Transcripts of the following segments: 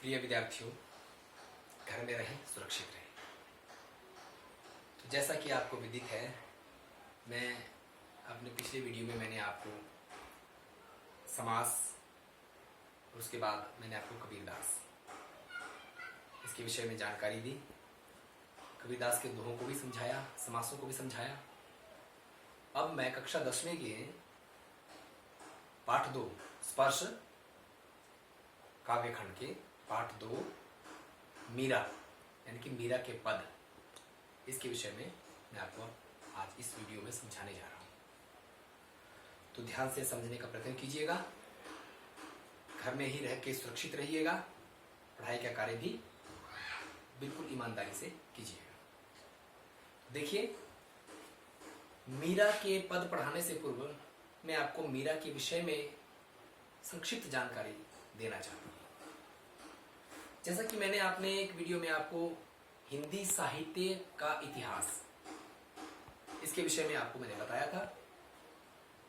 प्रिय विद्यार्थियों, घर में रहें, सुरक्षित रहें। तो जैसा कि आपको विदित है, मैं अपने पिछले वीडियो में मैंने आपको समास, उसके बाद मैंने आपको कबीरदास इसके विषय में जानकारी दी। कबीरदास के दोहों को भी समझाया, समासों को भी समझाया। अब मैं कक्षा 10वीं के पाठ 2 स्पर्श काव्यखंड के पाठ 2 मीरा यानी कि मीरा के पद, इसके विषय में मैं आपको आज इस वीडियो में समझाने जा रहा हूँ। तो ध्यान से समझने का प्रयत्न कीजिएगा। घर में ही रह के सुरक्षित रहिएगा। पढ़ाई का कार्य भी बिल्कुल ईमानदारी से कीजिएगा। देखिए, मीरा के पद पढ़ाने से पूर्व मैं आपको मीरा के विषय में संक्षिप्त जानकारी देना चाहता हूँ। जैसा कि मैंने अपने एक वीडियो में आपको हिंदी साहित्य का इतिहास, इसके विषय में आपको मैंने बताया था,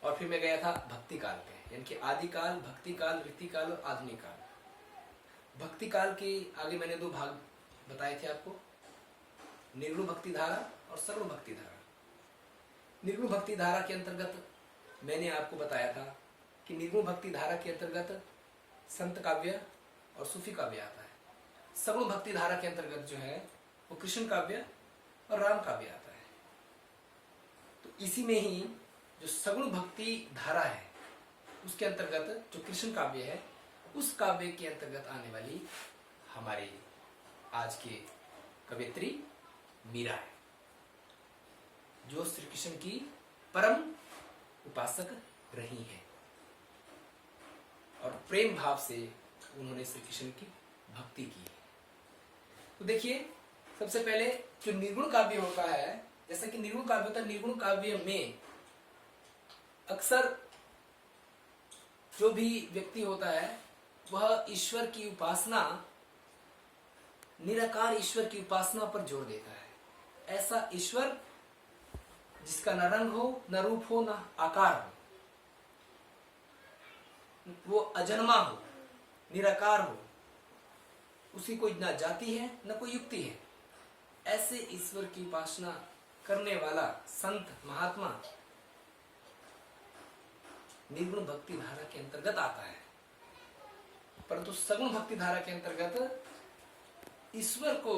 और फिर मैं गया था भक्ति काल पे, यानी कि आदिकाल, भक्ति काल, रीति काल और आधुनिक काल। भक्ति काल के आगे मैंने 2 भाग बताए थे आपको, निर्गुण भक्ति धारा और सगुण भक्ति धारा। निर्गुण भक्ति धारा के अंतर्गत मैंने आपको बताया था कि निर्गुण भक्ति धारा के अंतर्गत संत काव्य और सूफी काव्य आता है। सगुण भक्ति धारा के अंतर्गत जो है वो कृष्ण काव्य और राम काव्य आता है। तो इसी में ही जो सगुण भक्ति धारा है उसके अंतर्गत जो कृष्ण काव्य है, उस काव्य के अंतर्गत आने वाली हमारी आज के कवयित्री मीरा है, जो श्री कृष्ण की परम उपासक रही हैं और प्रेम भाव से उन्होंने श्री कृष्ण की भक्ति की है। तो देखिए, सबसे पहले जो निर्गुण काव्य होता है, जैसा कि निर्गुण काव्य होता है, निर्गुण काव्य में अक्सर जो भी व्यक्ति होता है वह ईश्वर की उपासना, निराकार ईश्वर की उपासना पर जोर देता है। ऐसा ईश्वर जिसका न रंग हो, न रूप हो, न आकार हो, वो अजन्मा हो, निराकार हो, उसी कोई न जाति है न कोई युक्ति है, ऐसे ईश्वर की उपासना करने वाला संत महात्मा निर्गुण भक्ति धारा के अंतर्गत आता है। परंतु सगुण भक्ति धारा के अंतर्गत ईश्वर को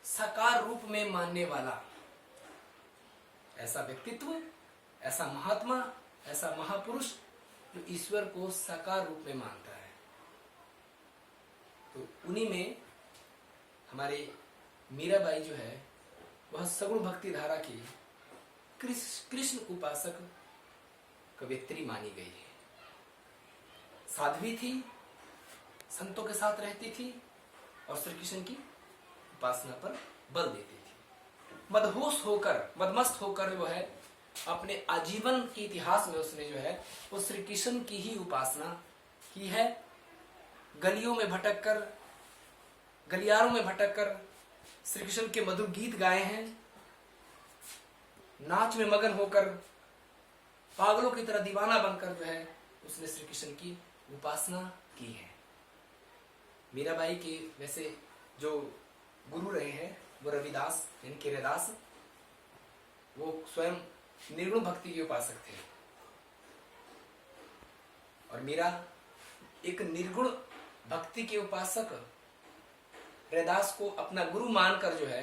साकार रूप में मानने वाला ऐसा व्यक्तित्व, ऐसा महात्मा, ऐसा महापुरुष जो ईश्वर को साकार रूप में मानता है, तो उन्हीं में हमारे मीराबाई जो है वह सगुण भक्ति धारा की कृष्ण उपासक कवयित्री मानी गई है। साध्वी थी, संतों के साथ रहती थी और श्री कृष्ण की उपासना पर बल देती थी। मदहोश होकर, मदमस्त होकर वो है अपने आजीवन के इतिहास में उसने जो है वो श्री कृष्ण की ही उपासना की है। गलियों में भटक कर, गलियारों में भटक कर श्री कृष्ण के मधुर गीत गाए हैं। नाच में मगन होकर, पागलों की तरह दीवाना बनकर जो है उसने श्री कृष्ण की उपासना की है। मीराबाई के वैसे जो गुरु रहे हैं वो रविदास यानी कि रैदास, वो स्वयं निर्गुण भक्ति के उपासक थे और मीरा एक निर्गुण भक्ति के उपासक रैदास को अपना गुरु मानकर जो है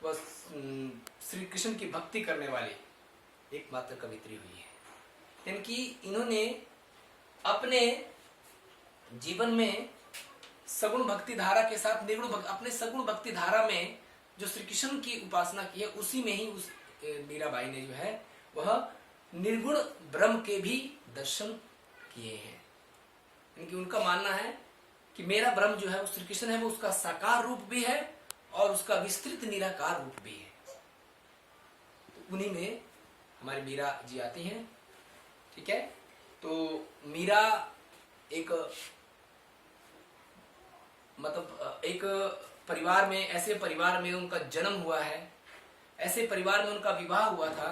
वह श्री कृष्ण की भक्ति करने वाली एकमात्र कवयित्री हुई है। यानी कि इन्होंने अपने जीवन में सगुण भक्ति धारा के साथ निर्गुण अपने सगुण भक्ति धारा में जो श्री कृष्ण की उपासना की है, उसी में ही उस मीराबाई ने जो है वह निर्गुण ब्रह्म के भी दर्शन किए हैं। इनकी उनका मानना है कि मेरा ब्रह्म जो है वो श्री कृष्ण है, वो उसका साकार रूप भी है और उसका विस्तृत निराकार रूप भी है। तो उन्हीं में हमारी मीरा जी आती हैं। ठीक है, तो मीरा एक मतलब एक परिवार में, ऐसे परिवार में उनका जन्म हुआ है, ऐसे परिवार में उनका विवाह हुआ था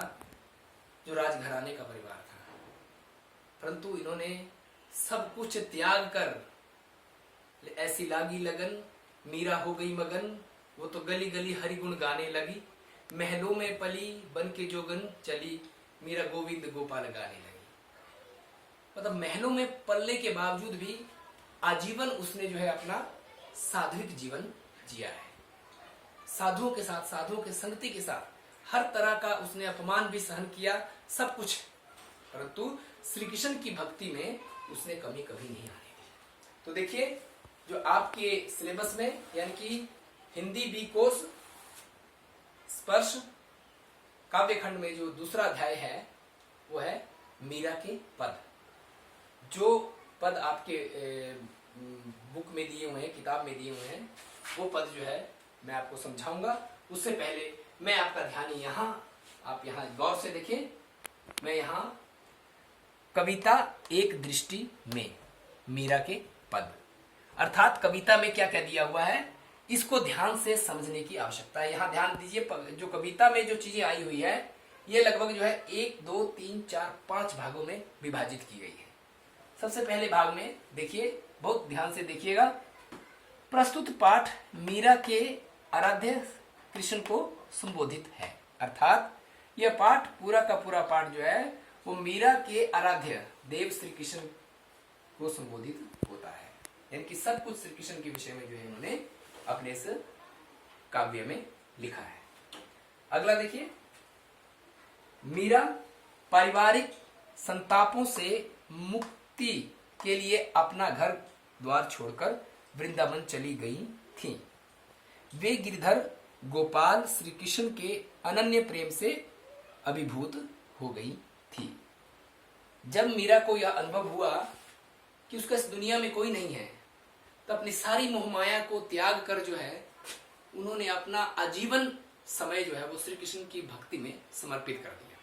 जो राजघराने का परिवार था। परंतु इन्होंने सब कुछ त्याग कर ऐसी लागी लगन मीरा हो गई मगन, वो तो गली गली हरि गुण गाने लगी। महलों में पली बन के जोगन चली, मीरा गोविंद गोपाल गाने लगी। मतलब महलों में पलने के बावजूद भी आजीवन उसने जो है अपना सात्विक जीवन जिया है। साधुओं के साथ, साधुओं के संगति के साथ हर तरह का उसने अपमान भी सहन किया, सब कुछ, परंतु श्री कृष्ण की भक्ति में उसने कमी कभी नहीं आने दी। तो देखिए, जो आपके सिलेबस में यानी कि हिंदी बी कोर्स स्पर्श काव्य खंड में जो दूसरा अध्याय है वो है मीरा के पद। जो पद आपके बुक में दिए हुए हैं, किताब में दिए हुए हैं, वो पद जो है मैं आपको समझाऊंगा। उससे पहले मैं आपका ध्यान यहाँ, आप यहाँ गौर से देखिए, मैं यहाँ कविता एक दृष्टि में मीरा के पद, अर्थात कविता में क्या क्या दिया हुआ है इसको ध्यान से समझने की आवश्यकता है। यहाँ ध्यान दीजिए, जो कविता में जो चीजें आई हुई है ये लगभग जो है 1, 2, 3, 4, 5 भागों में विभाजित की गई है। सबसे पहले भाग में देखिए, बहुत ध्यान से देखिएगा। प्रस्तुत पाठ मीरा के आराध्य कृष्ण को संबोधित है, अर्थात यह पाठ पूरा का पूरा पाठ जो है वो मीरा के आराध्य देव श्री कृष्ण को संबोधित होता है। यानी कि सब कुछ श्री कृष्ण के विषय में जो है उन्होंने अपने इस काव्य में लिखा है। अगला देखिए, मीरा पारिवारिक संतापों से मुक्ति के लिए अपना घर द्वार छोड़कर वृंदावन चली गई थीं। वे गिरधर गोपाल श्री कृष्ण के अनन्य प्रेम से अभिभूत हो गई थी। जब मीरा को यह अनुभव हुआ कि उसका इस दुनिया में कोई नहीं है, तो अपनी सारी मोहमाया को त्याग कर जो है उन्होंने अपना आजीवन समय जो है वो श्री कृष्ण की भक्ति में समर्पित कर दिया।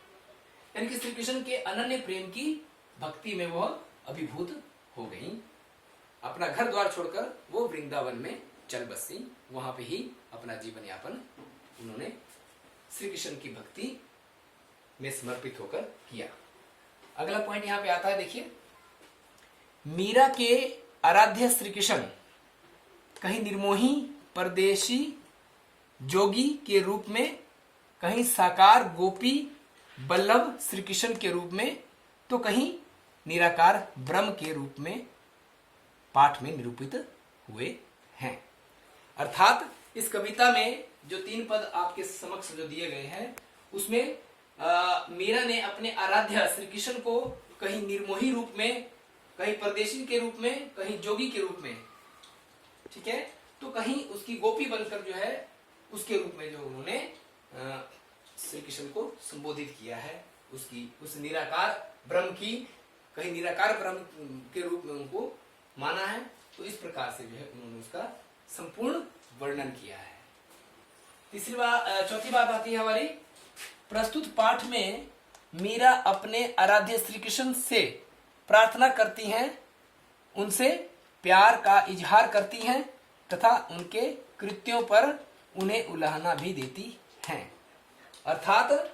यानी कि श्री कृष्ण के अनन्य प्रेम की भक्ति में वह अभिभूत हो गई। अपना घर द्वार छोड़कर वो वृंदावन में चल बसी, वहां पे ही अपना जीवन यापन उन्होंने श्री कृष्ण की भक्ति में समर्पित होकर किया। अगला पॉइंट यहां पे आता है, देखिए, मीरा के आराध्य श्री कृष्ण कहीं निर्मोही परदेशी जोगी के रूप में, कहीं साकार गोपी बल्लभ श्री कृष्ण के रूप में, तो कहीं निराकार ब्रह्म के रूप में पाठ में निरूपित हुए हैं। अर्थात इस कविता में जो 3 पद आपके समक्ष जो दिए गए हैं उसमें मीरा ने अपने आराध्य श्री कृष्ण को कहीं निर्मोही रूप में, कहीं परदेशी के रूप में, कहीं जोगी के रूप में, ठीक है, तो कहीं उसकी गोपी बनकर जो है उसके रूप में जो उन्होंने श्री कृष्ण को संबोधित किया है। उसकी उस निराकार ब्रह्म की, कहीं निराकार ब्रह्म के रूप में उनको माना है। तो इस प्रकार से जो है उन्होंने उसका संपूर्ण वर्णन किया है। चौथी बात आती है हमारी, प्रस्तुत पाठ में मीरा अपने आराध्य श्री कृष्ण से प्रार्थना करती हैं, उनसे प्यार का इजहार करती हैं तथा उनके कृत्यों पर उन्हें उलाहना भी देती हैं। अर्थात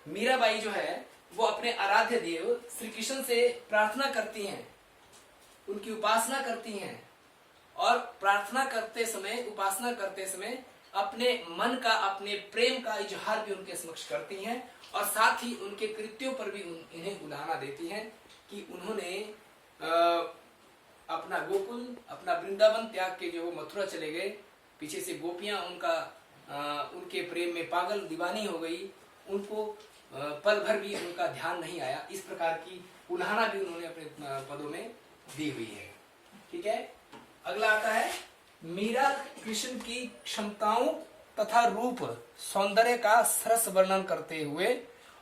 मीराबाई जो है वो अपने आराध्य देव श्री कृष्ण से प्रार्थना करती हैं, उनकी उपासना करती हैं, और प्रार्थना करते समय, उपासना करते समय अपने मन का, अपने प्रेम का इजहार भी उनके समक्ष करती हैं, और साथ ही उनके कृत्यों पर भी इन्हें उलाहना देती हैं कि उन्होंने अपना गोकुल, अपना वृंदावन त्याग के जो वो मथुरा चले गए, पीछे से गोपियां उनके प्रेम में पागल दीवानी हो गई, उनको पल भर भी उनका ध्यान नहीं आया। इस प्रकार की उलाहना भी उन्होंने अपने पदों में दी हुई है। ठीक है, अगला आता है, मीरा कृष्ण की क्षमताओं तथा रूप सौंदर्य का सरस वर्णन करते हुए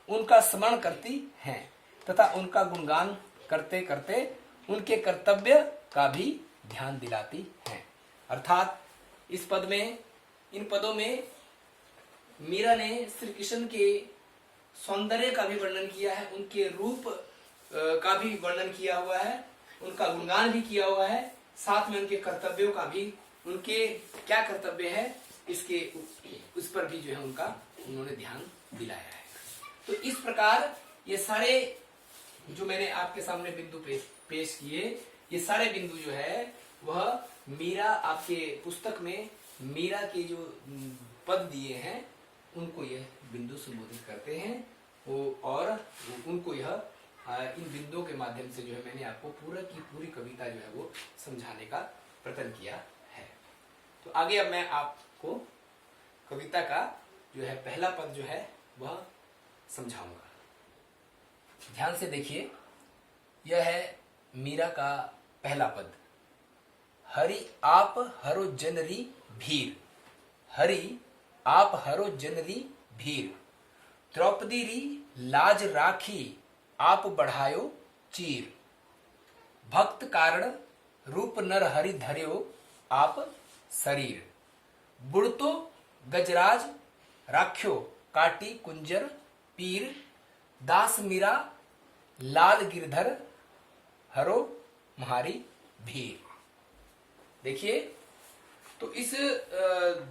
उनका स्मरण करती हैं तथा उनका गुणगान करते करते उनके कर्तव्य का भी ध्यान दिलाती हैं। अर्थात इस पद में, इन पदों में मीरा ने श्री कृष्ण के सौंदर्य का भी वर्णन किया है, उनके रूप का भी वर्णन किया हुआ है, उनका गुणगान भी किया हुआ है, साथ में उनके कर्तव्यों का भी, उनके क्या कर्तव्य है इसके उस पर भी जो है उनका उन्होंने ध्यान दिलाया है। तो इस प्रकार ये सारे जो मैंने आपके सामने बिंदु पेश किए, ये सारे बिंदु जो है वह मीरा आपके पुस्तक में मीरा के जो पद दिए हैं उनको यह बिंदु संबोधित करते हैं और उनको यह इन बिंदुओं के माध्यम से जो है मैंने आपको पूरा की पूरी कविता जो है वो समझाने का प्रयत्न किया है। तो आगे अब मैं आपको कविता का जो है पहला पद जो है वह समझाऊंगा। ध्यान से देखिए, यह है मीरा का पहला पद। हरि आप हरो जनरी भीर, हरि आप हरो जनरी भीर, द्रौपदी री लाज राखी आप बढ़ायो चीर, भक्त कारण रूप नर हरि धर्यो आप शरीर, बुड़तो गजराज राख्यो काटी कुंजर पीर, दास मीरा लाल गिरधर हरो म्हारी भीर। देखिए, तो इस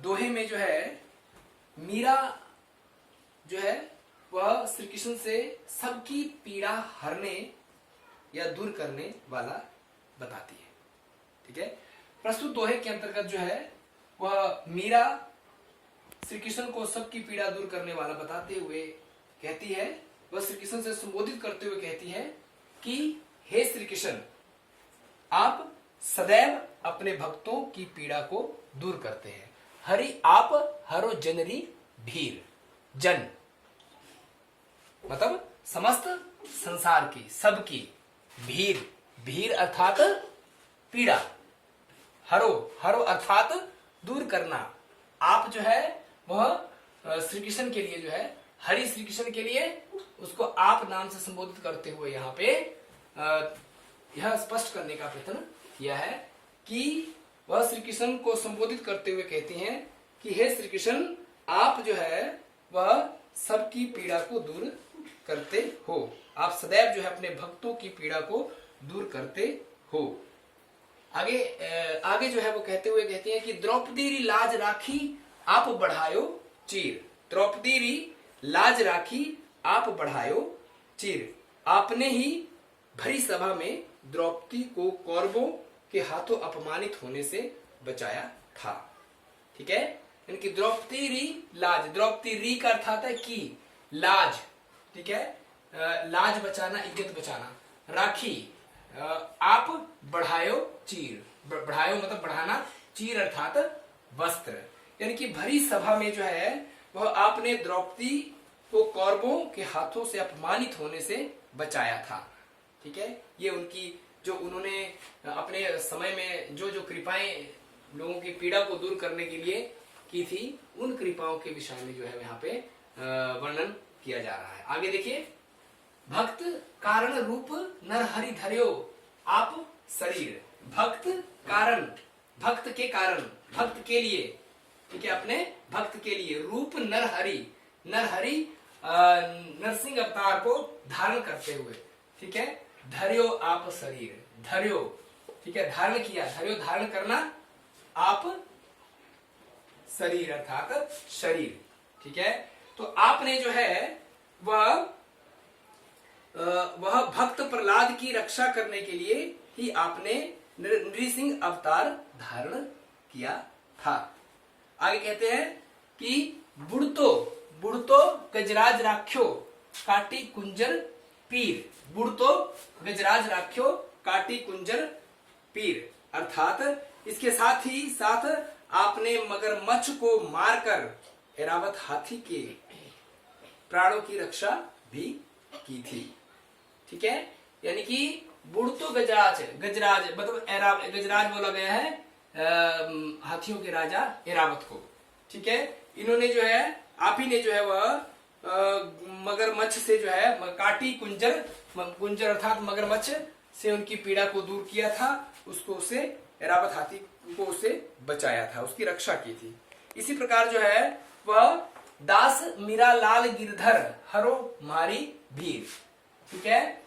दोहे में जो है मीरा जो है वह श्री कृष्ण से सबकी पीड़ा हरने या दूर करने वाला बताती है। ठीक है, प्रस्तुत दोहे के अंतर्गत जो है वह मीरा श्री कृष्ण को सबकी पीड़ा दूर करने वाला बताते हुए कहती है, वह श्री कृष्ण से संबोधित करते हुए कहती है कि हे श्री कृष्ण, आप सदैव अपने भक्तों की पीड़ा को दूर करते हैं। हरि आप हरो जनरी भीर, जन मतलब समस्त संसार की, सबकी, भीर, भीर अर्थात पीड़ा, हरो, हरो अर्थात दूर करना। आप जो है वह श्री कृष्ण के लिए जो है, हरि श्री कृष्ण के लिए उसको आप नाम से संबोधित करते हुए यहाँ पे यह स्पष्ट करने का प्रयत्न किया है कि वह श्री कृष्ण को संबोधित करते हुए कहती हैं कि हे श्री कृष्ण, आप जो है वह सबकी पीड़ा को दूर करते हो, आप सदैव जो है अपने भक्तों की पीड़ा को दूर करते हो। आगे जो है वो कहते हुए कहते हैं कि द्रौपदी री लाज राखी आप बढ़ायो चीर, द्रौपदी री लाज राखी आप बढ़ायो चीर, आपने ही भरी सभा में द्रौपदी को कौरवों के हाथों अपमानित होने से बचाया था। ठीक है, इनकी द्रौपदी री लाज, द्रौपदी री का अर्थ आता है कि लाज, ठीक है, लाज बचाना, इज्जत बचाना, राखी आप बढ़ायो चीर, बढ़ायो मतलब बढ़ाना, चीर अर्थात वस्त्र, यानी कि भरी सभा में जो है वह आपने द्रौपदी को कौरवों के हाथों से अपमानित होने से बचाया था। ठीक है, ये उनकी जो उन्होंने अपने समय में जो जो कृपाएं लोगों की पीड़ा को दूर करने के लिए की थी, उन कृपाओं के विषय में जो है यहाँ पे वर्णन किया जा रहा है। आगे देखिए, भक्त कारण रूप नर हरि धर्यो आप शरीर, भक्त कारण, भक्त के कारण, भक्त के लिए, ठीक है, अपने भक्त के लिए, रूप नर हरि, नर हरि नरसिंह अवतार को धारण करते हुए, ठीक है, धर्यो आप शरीर, धर्यो, ठीक है, धारण किया, धर्यो धारण करना, आप शरीर अर्थात शरीर। ठीक है, तो आपने जो है वह भक्त प्रहलाद की रक्षा करने के लिए ही आपने नृसिंह अवतार धारण किया था। आगे कहते हैं कि बुड़तो, बुड़तो गजराज राख्यो काटी कुंजर पीर, बुड़तो गजराज राख्यो काटी कुंजर पीर, अर्थात इसके साथ ही साथ आपने मगरमच्छ को मारकर ऐरावत हाथी के प्राणों की रक्षा भी की थी। ठीक है, यानी कि बुड़तो गजराज, गजराज मतलब गजराज बोला गया है हाथियों के राजा ऐरावत को। ठीक है, इन्होंने जो है, आप ही ने जो है वह मगरमच्छ से जो है काटी कुंजर, कुंजर अर्थात मगरमच्छ से उनकी पीड़ा को दूर किया था, उसको उसे ऐरावत हाथी को उसे बचाया था, उसकी रक्षा की थी। इसी प्रकार जो है वह दास मीरा लाल गिरधर हरो मारी भीर। ठीक है,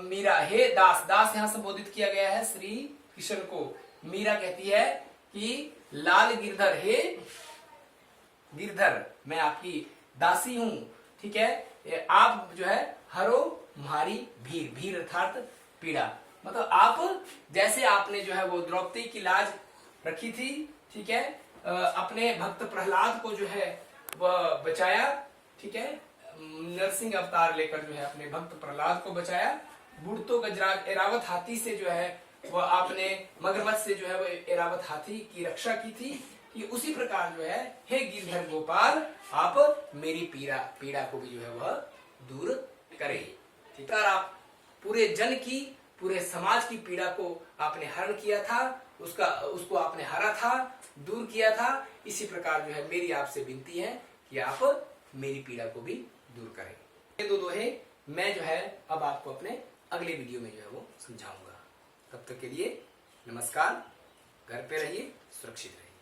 मीरा, हे दास, दास यहां संबोधित किया गया है श्री कृष्ण को। मीरा कहती है कि लाल गिरधर, हे गिरधर, मैं आपकी दासी हूं। ठीक है, आप जो है हरो मारी भीर, भीर अर्थात पीड़ा, मतलब आप जैसे आपने जो है वो द्रौपदी की लाज रखी थी, ठीक है, अपने भक्त प्रहलाद को जो है वह बचाया, ठीक है, नरसिंह अवतार लेकर जो है अपने भक्त प्रहलाद को बचाया। बुढ़तो गजराज एरावत हाथी से जो है वह आपने मगरमच्छ से जो है वो एरावत हाथी की रक्षा की थी। कि उसी प्रकार जो है हे गिरधर गोपाल आप मेरी पीड़ा को भी जो है वह दूर करें। ठीक है, आप पूरे जन की, पूरे समाज की पीड़ा को आपने हरण किया था, उसको आपने हरा था, दूर किया था। इसी प्रकार जो है मेरी आपसे विनती है कि आप मेरी पीड़ा को भी दूर करें। ये दो दोहे मैं जो है अब आपको अपने अगले वीडियो में जो है वो समझाऊंगा। तब तक के लिए नमस्कार, घर पे रहिए, सुरक्षित रहिए।